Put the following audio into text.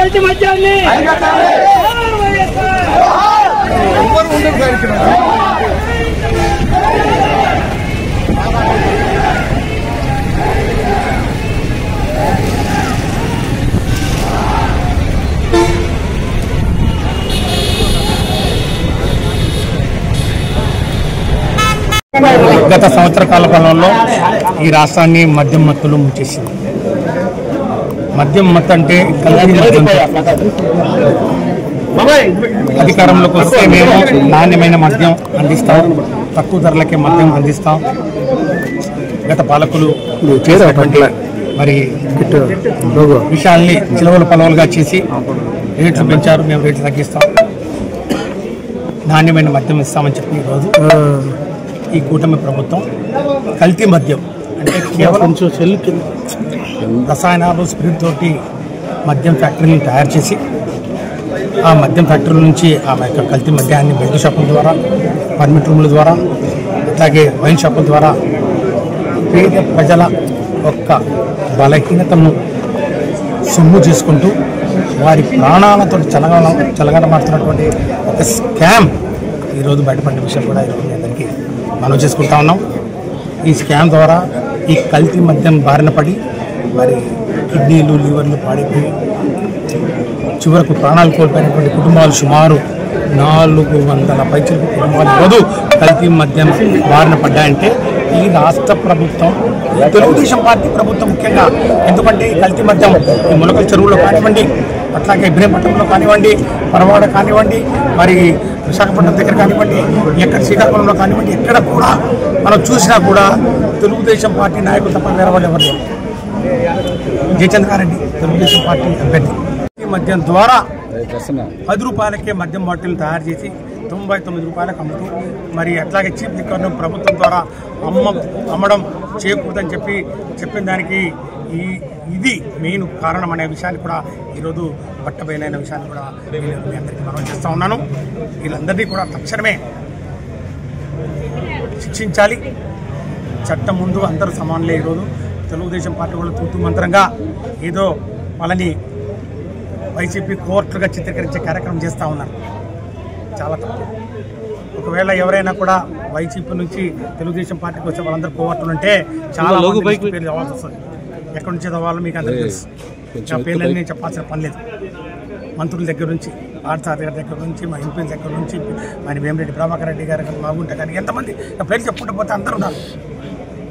కల్తీ మద్యాన్ని గత సంవత్సర కాల కాలంలో ఈ రాష్ట్రాన్ని మద్యం మత్తులు ముంచేసింది. మద్యం మత్తు అంటే కల్తీ మద్యం. అధికారంలోకి వస్తే మేము నాణ్యమైన మద్యం అందిస్తాం, తక్కువ ధరలకే మద్యం అందిస్తాం. గత పాలకులు మరి విషయాల్ని చిలవలు పలవలుగా చేసి రేట్లు పెంచారు, మేము రేట్లు తగ్గిస్తాం, నాణ్యమైన మద్యం ఇస్తామని చెప్పి ఈరోజు ఈ కూటమి ప్రభుత్వం కల్తీ మద్యం అంటే కేవలం రసాయనాలు స్పిరిట్ తోటి మద్యం ఫ్యాక్టరీని తయారు చేసి ఆ మద్యం ఫ్యాక్టరీల నుంచి ఆ యొక్క కల్తీ మద్యాన్ని బెల్ట్ షాపుల ద్వారా, పర్మిట్ రూముల ద్వారా, అలాగే వైన్ షాపుల ద్వారా పేద ప్రజల యొక్క బలహీనతను సొమ్ము చేసుకుంటూ వారి ప్రాణాలతో చలగలమాడుతున్నటువంటి ఒక స్కామ్ ఈరోజు బయటపడిన విషయం కూడా ఈరోజు అందరికీ మనం చేసుకుంటా ఉన్నాం. ఈ స్కామ్ ద్వారా ఈ కల్తీ మద్యం బారిన పడి మరి కిడ్నీలు, లివర్లు పాడైపోయి చివరకు ప్రాణాలు కోల్పోయినటువంటి కుటుంబాలు సుమారు 400 పైచలకు కుటుంబాలు ఈరోజు కల్తీ మద్యం బారిన పడ్డాయంటే ఈ రాష్ట్ర ప్రభుత్వం, తెలుగుదేశం పార్టీ ప్రభుత్వం ముఖ్యంగా. ఎందుకంటే ఈ కల్తీ మద్యం ఈ ములకల చెరువులో కానివ్వండి, అట్లాగే ఇబ్రహీంపట్నంలో కానివ్వండి, పరవాడ కానివ్వండి, మరి విశాఖపట్నం దగ్గర కానివ్వండి, ఎక్కడ శ్రీకాకుళంలో కానివ్వండి, ఎక్కడ కూడా మనం చూసినా కూడా తెలుగుదేశం పార్టీ నాయకులు తప్ప వేరే వాళ్ళు ఎవరు లేరు. జయచంద్రారెడ్డి తెలుగుదేశం పార్టీ అభ్యర్థి. ఈ మద్యం ద్వారా 10 రూపాయలకే మద్యం బాటిల్ తయారు చేసి 99 రూపాయలకు అమ్ముతూ మరి అట్లాగే చీప్ లిక్కర్ను ప్రభుత్వం ద్వారా అమ్మడం చేయకూడదని చెప్పిన దానికి ఇది మెయిన్ కారణం అనే విషయాన్ని కూడా ఈరోజు బట్టబయలైన విషయాన్ని కూడా మీ అందరికీ మనం చేస్తూ ఉన్నాను. వీళ్ళందరినీ కూడా తక్షణమే శిక్షించాలి. చట్టం ముందు అందరూ సమానులే. ఈరోజు తెలుగుదేశం పార్టీ వాళ్ళు తూతూ మంత్రంగా ఏదో వాళ్ళని వైసీపీ కోర్టులుగా చిత్రీకరించే కార్యక్రమం చేస్తూ ఉన్నారు. చాలా తప్పు. ఒకవేళ ఎవరైనా కూడా వైసీపీ నుంచి తెలుగుదేశం పార్టీకి వచ్చే వాళ్ళందరూ కోర్టులు ఉంటే చాలా పేర్లు చదవాల్సి వస్తుంది. ఎక్కడి నుంచి చదవాలో మీకు అందరికీ తెలుసు. ఆ పేర్లన్నీ నేను చెప్పాల్సిన పని లేదు. మంత్రుల దగ్గర నుంచి, పార్థసారథి గారి దగ్గర నుంచి, మా ఎంపీల దగ్గర నుంచి, మరి వేమిరెడ్డి ప్రభాకర్ రెడ్డి గారి మాగుంట కానీ ఎంతమంది పేర్లు చెప్పుకుంటూ పోతే అందరూ ఉన్నారు.